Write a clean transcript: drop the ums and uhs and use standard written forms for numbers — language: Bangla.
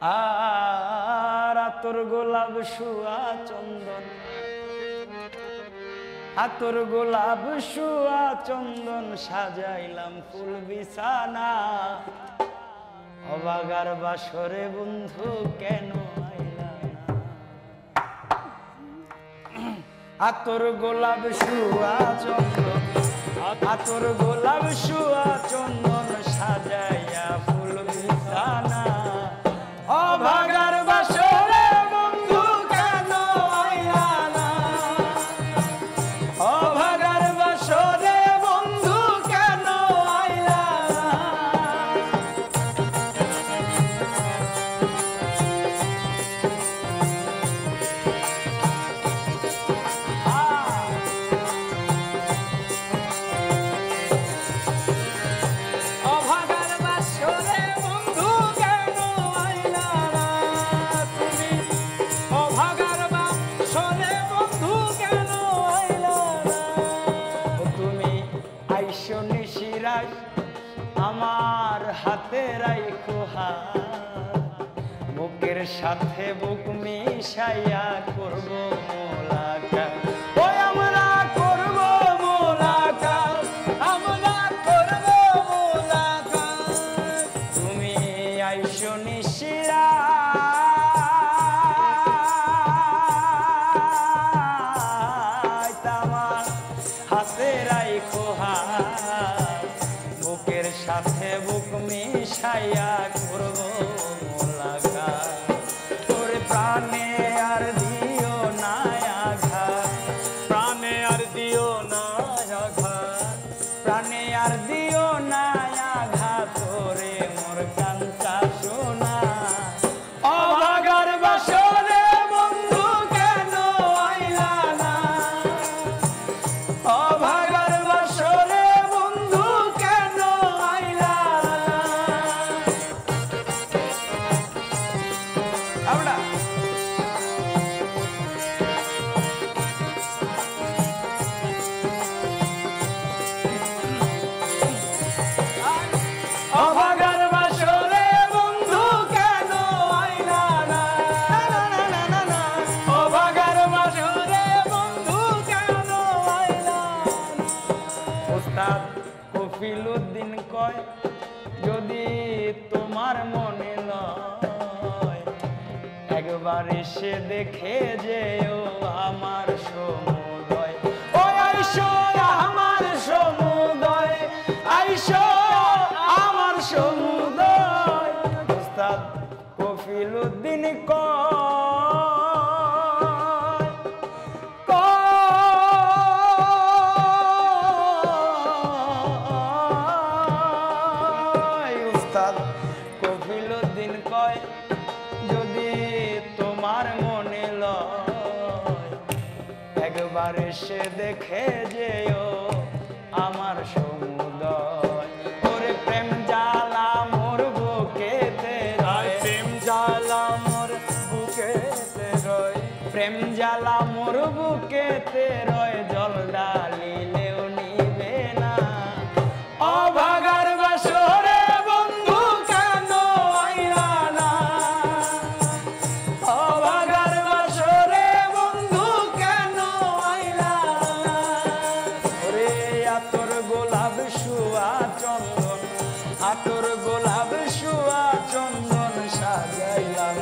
আর আতর গোলাপ শুয়া চন্দন, আতর গোলাপ শুয়া চন্দন সাজাইলাম ফুল বিছানা। অবাগার বাসরে বন্ধু কেন আইলা না? আতর গোলাপ শুয়া চন্দন, আতর গোলাপ শুয়া চন্দন সাজাইয়া ফুল বিছানা। অভাগার বাসরে বন্ধু কেন আইলা না? অভাগার বাসরে বন্ধু কেন আইলা না? অভাগার বাসরে বন্ধু কেন আইলা না? তুমি অভাগার বাসরে বন্ধু কেন আইলা না? তুমি আইসো নিশিরাই আমার হাতে রাইখো হাত, বুকের সাথে বুক মিশাইয়া করব মোলাকাত। ওই আমরা করব মোলাকাত, আমরা করব মোলাকাত। তুমি আইসো নিশিরাই আমার হাতে রাইখো হাত, বুকের সাথে বুক মিশাইয়া করব মোলাকাত। তোর প্রাণে আর দিও না আঘাত, প্রাণে আর দিও না আঘাত, প্রাণে আর দিও না আঘাত। তোরে মোর কাঞ্চা সোনা। অভাগার বাসরে বন্ধু কেন আইলা না? অভাগার বাসরে বন্ধু কেন আইলা না? আমরা অভাগার বাসরে বন্ধু কেন আইলা না? অভাগার বাসরে বন্ধু কেন আইলা না? ওস্তাদ কফিলউদ্দিন কয় যদি তোমার মনে লয় একবার এসে দেখে যেও আমার সমুদয়। ও আইসো আমার সমুদয়, আইসো আমার সমুদয়। ওস্তাদ কফিলউদ্দিন উস্তাদ কফিলউদ্দিন কয় যদি তোমার মনে লয় একবার এসে দেখে যেও আমার সমুদয়। ওরে প্রেম জ্বালা মোর বুকেতে রয়, প্রেম জ্বালা মোর বুকেতে রয়, প্রেম জ্বালা মোর বুকেতে রয়, জল ডালিলেও নিবে না। অভাগার বাসরে বন্ধু কেন আইলা না? অভাগার বাসরে বন্ধু কেন আইলা না? ওরে আতর গোলাপ শুয়া চন্দন, আতর গোলাপ শুয়া চন্দন সাজাইলাম